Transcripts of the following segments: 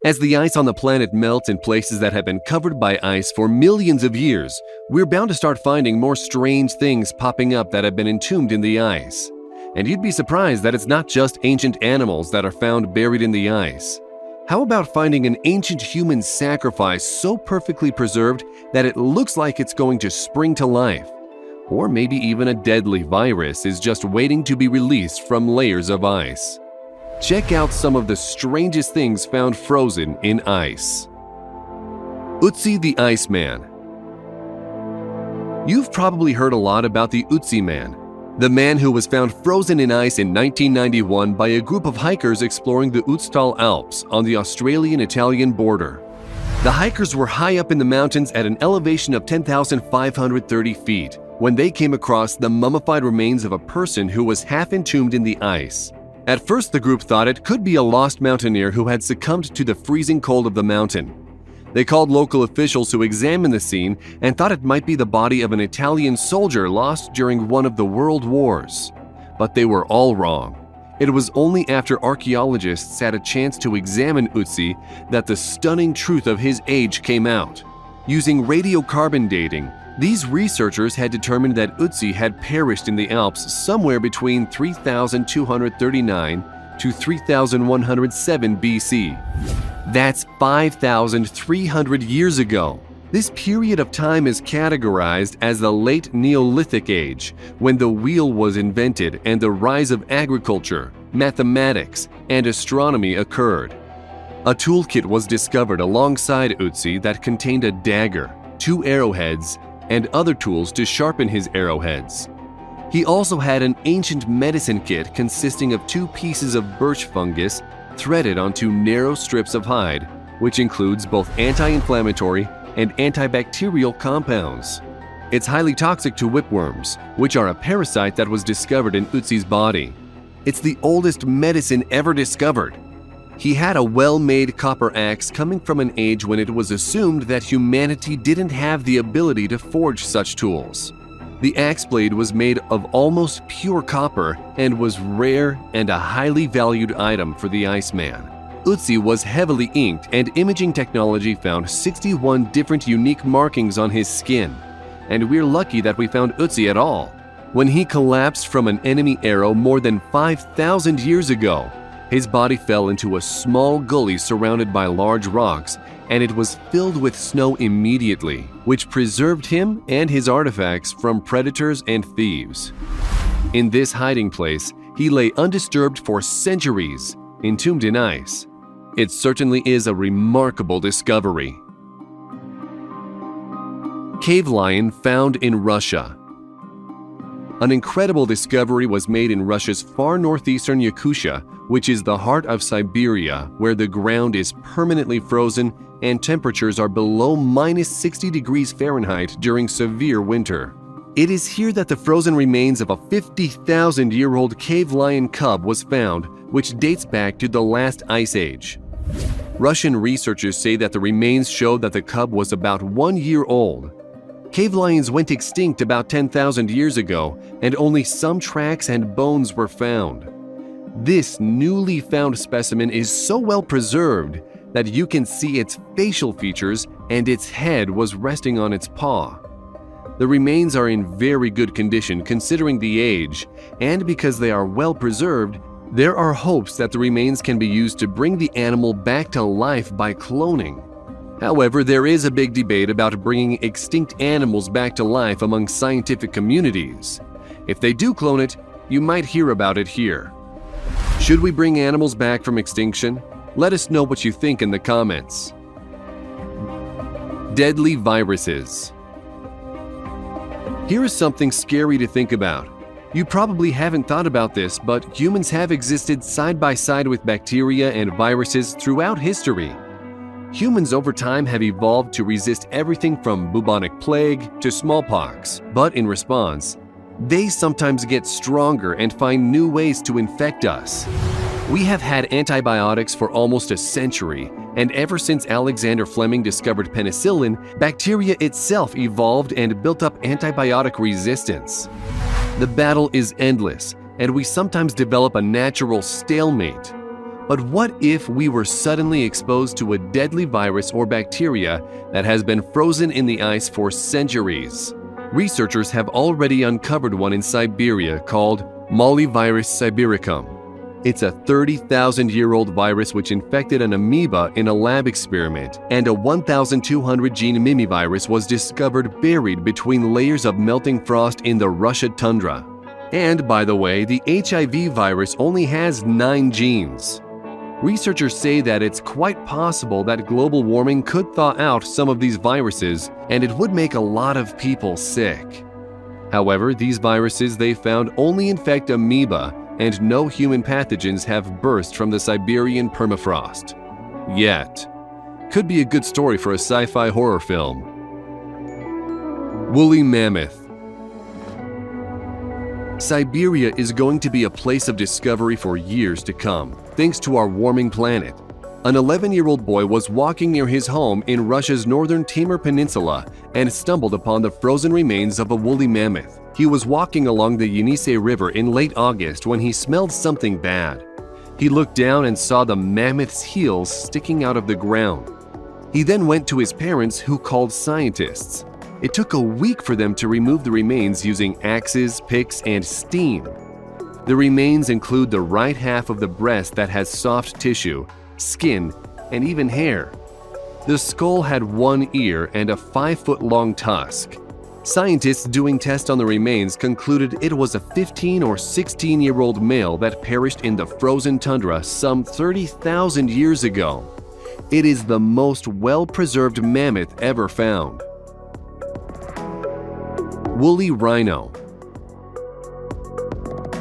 As the ice on the planet melts in places that have been covered by ice for millions of years, we're bound to start finding more strange things popping up that have been entombed in the ice. And you'd be surprised that it's not just ancient animals that are found buried in the ice. How about finding an ancient human sacrifice so perfectly preserved that it looks like it's going to spring to life? Or maybe even a deadly virus is just waiting to be released from layers of ice. Check out some of the strangest things found frozen in ice. Ötzi the Iceman. You've probably heard a lot about the Ötzi Man, the man who was found frozen in ice in 1991 by a group of hikers exploring the Ötztal Alps on the Australian-Italian border. The hikers were high up in the mountains at an elevation of 10,530 feet when they came across the mummified remains of a person who was half entombed in the ice. At first, the group thought it could be a lost mountaineer who had succumbed to the freezing cold of the mountain. They called local officials who examined the scene and thought it might be the body of an Italian soldier lost during one of the world wars. But they were all wrong. It was only after archaeologists had a chance to examine Ötzi that the stunning truth of his age came out. Using radiocarbon dating, these researchers had determined that Ötzi had perished in the Alps somewhere between 3,239 to 3,107 BC. That's 5,300 years ago. This period of time is categorized as the late Neolithic age, when the wheel was invented and the rise of agriculture, mathematics, and astronomy occurred. A toolkit was discovered alongside Ötzi that contained a dagger, 2 arrowheads, and other tools to sharpen his arrowheads. He also had an ancient medicine kit consisting of 2 pieces of birch fungus threaded onto narrow strips of hide, which includes both anti-inflammatory and antibacterial compounds. It's highly toxic to whipworms, which are a parasite that was discovered in Ötzi's body. It's the oldest medicine ever discovered. He had a well-made copper axe coming from an age when it was assumed that humanity didn't have the ability to forge such tools. The axe blade was made of almost pure copper and was rare and a highly valued item for the Iceman. Ötzi was heavily inked, and imaging technology found 61 different unique markings on his skin. And we're lucky that we found Ötzi at all. When he collapsed from an enemy arrow more than 5,000 years ago, his body fell into a small gully surrounded by large rocks, and it was filled with snow immediately, which preserved him and his artifacts from predators and thieves. In this hiding place, he lay undisturbed for centuries, entombed in ice. It certainly is a remarkable discovery. Cave lion found in Russia. An incredible discovery was made in Russia's far northeastern Yakutia, which is the heart of Siberia, where the ground is permanently frozen and temperatures are below -60 degrees Fahrenheit during severe winter. It is here that the frozen remains of a 50,000-year-old cave lion cub was found, which dates back to the last ice age. Russian researchers say that the remains show that the cub was about 1 year old. Cave lions went extinct about 10,000 years ago, and only some tracks and bones were found. This newly found specimen is so well preserved that you can see its facial features, and its head was resting on its paw. The remains are in very good condition considering the age, and because they are well preserved, there are hopes that the remains can be used to bring the animal back to life by cloning. However, there is a big debate about bringing extinct animals back to life among scientific communities. If they do clone it, you might hear about it here. Should we bring animals back from extinction? Let us know what you think in the comments. Deadly viruses. Here is something scary to think about. You probably haven't thought about this, but humans have existed side by side with bacteria and viruses throughout history. Humans over time have evolved to resist everything from bubonic plague to smallpox, but in response, they sometimes get stronger and find new ways to infect us. We have had antibiotics for almost a century, and ever since Alexander Fleming discovered penicillin, bacteria itself evolved and built up antibiotic resistance. The battle is endless, and we sometimes develop a natural stalemate. But what if we were suddenly exposed to a deadly virus or bacteria that has been frozen in the ice for centuries? Researchers have already uncovered one in Siberia called Mollivirus sibiricum. It's a 30,000-year-old virus which infected an amoeba in a lab experiment, and a 1,200-gene mimivirus was discovered buried between layers of melting frost in the Russian tundra. And by the way, the HIV virus only has 9 genes. Researchers say that it's quite possible that global warming could thaw out some of these viruses, and it would make a lot of people sick. However, these viruses they found only infect amoeba, and no human pathogens have burst from the Siberian permafrost. Yet. Could be a good story for a sci-fi horror film. Woolly mammoth. Siberia is going to be a place of discovery for years to come, thanks to our warming planet. An 11-year-old boy was walking near his home in Russia's northern Timor Peninsula and stumbled upon the frozen remains of a woolly mammoth. He was walking along the Yenisei River in late August when he smelled something bad. He looked down and saw the mammoth's heels sticking out of the ground. He then went to his parents, who called scientists. It took a week for them to remove the remains using axes, picks, and steam. The remains include the right half of the breast that has soft tissue, skin, and even hair. The skull had one ear and a 5-foot-long tusk. Scientists doing tests on the remains concluded it was a 15 or 16-year-old male that perished in the frozen tundra some 30,000 years ago. It is the most well-preserved mammoth ever found. Woolly rhino.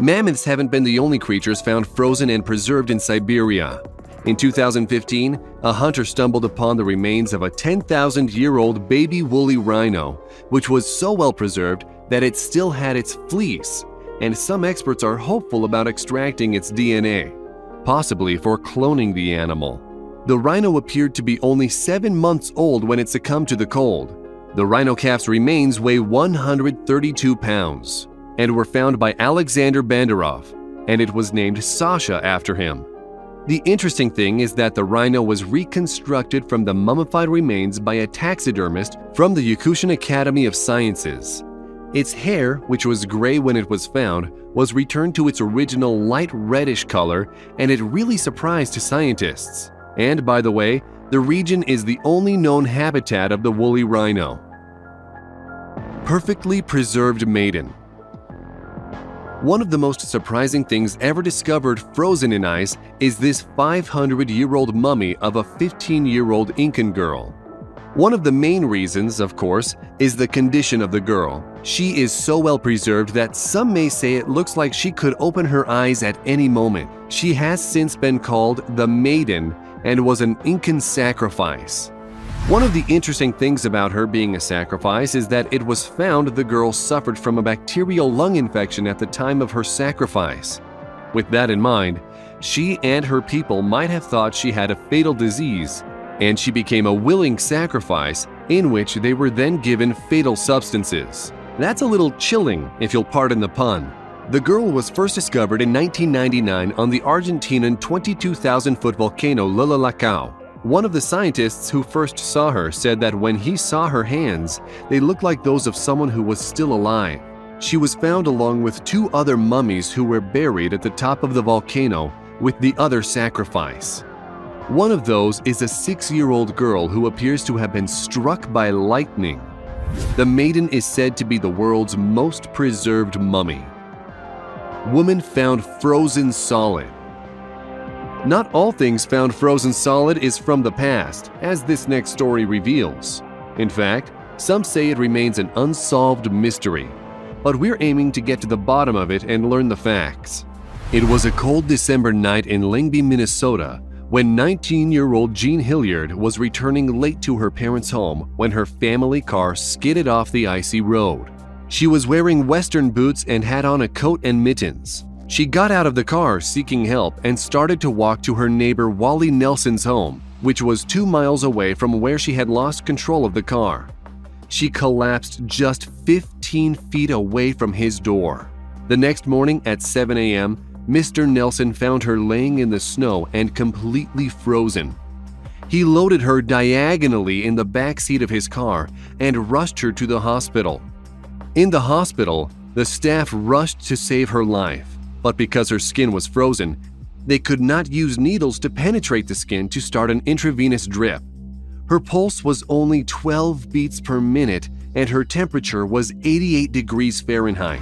Mammoths haven't been the only creatures found frozen and preserved in Siberia. In 2015, a hunter stumbled upon the remains of a 10,000-year-old baby woolly rhino, which was so well preserved that it still had its fleece, and some experts are hopeful about extracting its DNA, possibly for cloning the animal. The rhino appeared to be only 7 months old when it succumbed to the cold. The rhino calf's remains weigh 132 pounds and were found by Alexander Bandarov, and it was named Sasha after him. The interesting thing is that the rhino was reconstructed from the mummified remains by a taxidermist from the Yakutian Academy of Sciences. Its hair, which was gray when it was found, was returned to its original light reddish color, and it really surprised scientists. And by the way, the region is the only known habitat of the woolly rhino. Perfectly preserved maiden. One of the most surprising things ever discovered frozen in ice is this 500-year-old mummy of a 15-year-old Incan girl. One of the main reasons, of course, is the condition of the girl. She is so well preserved that some may say it looks like she could open her eyes at any moment. She has since been called the Maiden and was an Incan sacrifice. One of the interesting things about her being a sacrifice is that it was found the girl suffered from a bacterial lung infection at the time of her sacrifice. With that in mind, she and her people might have thought she had a fatal disease, and she became a willing sacrifice in which they were then given fatal substances. That's a little chilling, if you'll pardon the pun. The girl was first discovered in 1999 on the Argentinian 22,000-foot volcano Lulilacao. One of the scientists who first saw her said that when he saw her hands, they looked like those of someone who was still alive. She was found along with 2 other mummies who were buried at the top of the volcano with the other sacrifice. One of those is a 6-year-old girl who appears to have been struck by lightning. The Maiden is said to be the world's most preserved mummy. Woman found frozen solid. Not all things found frozen solid is from the past, as this next story reveals. In fact, some say it remains an unsolved mystery. But we're aiming to get to the bottom of it and learn the facts. It was a cold December night in Lyngby, Minnesota, when 19-year-old Jean Hilliard was returning late to her parents' home when her family car skidded off the icy road. She was wearing Western boots and had on a coat and mittens. She got out of the car seeking help and started to walk to her neighbor Wally Nelson's home, which was 2 miles away from where she had lost control of the car. She collapsed just 15 feet away from his door. The next morning at 7 a.m., Mr. Nelson found her laying in the snow and completely frozen. He loaded her diagonally in the back seat of his car and rushed her to the hospital. In the hospital, the staff rushed to save her life, but because her skin was frozen, they could not use needles to penetrate the skin to start an intravenous drip. Her pulse was only 12 beats per minute and her temperature was 88 degrees Fahrenheit.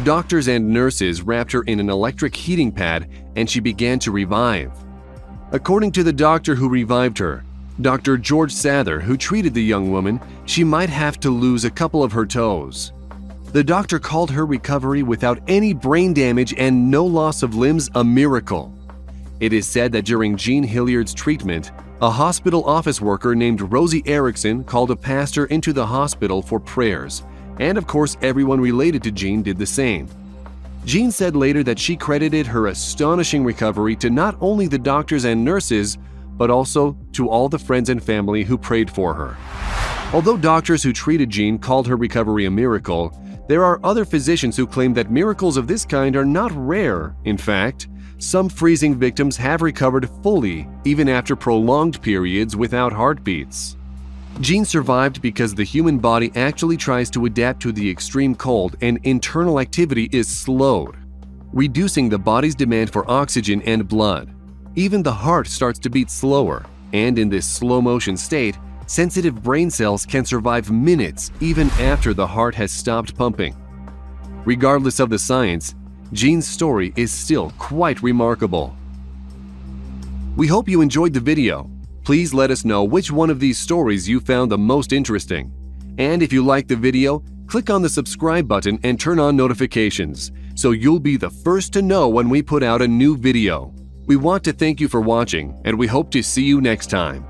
Doctors and nurses wrapped her in an electric heating pad and she began to revive. According to the doctor who revived her, Dr. George Sather, who treated the young woman, she might have to lose a couple of her toes. The doctor called her recovery without any brain damage and no loss of limbs a miracle. It is said that during Jean Hilliard's treatment, a hospital office worker named Rosie Erickson called a pastor into the hospital for prayers, and of course everyone related to Jean did the same. Jean said later that she credited her astonishing recovery to not only the doctors and nurses, but also to all the friends and family who prayed for her. Although doctors who treated Jean called her recovery a miracle, there are other physicians who claim that miracles of this kind are not rare. In fact, some freezing victims have recovered fully even after prolonged periods without heartbeats. Jean survived because the human body actually tries to adapt to the extreme cold and internal activity is slowed, reducing the body's demand for oxygen and blood. Even the heart starts to beat slower, and in this slow-motion state, sensitive brain cells can survive minutes even after the heart has stopped pumping. Regardless of the science, Jean's story is still quite remarkable. We hope you enjoyed the video. Please let us know which one of these stories you found the most interesting. And if you liked the video, click on the subscribe button and turn on notifications so you'll be the first to know when we put out a new video. We want to thank you for watching, and we hope to see you next time.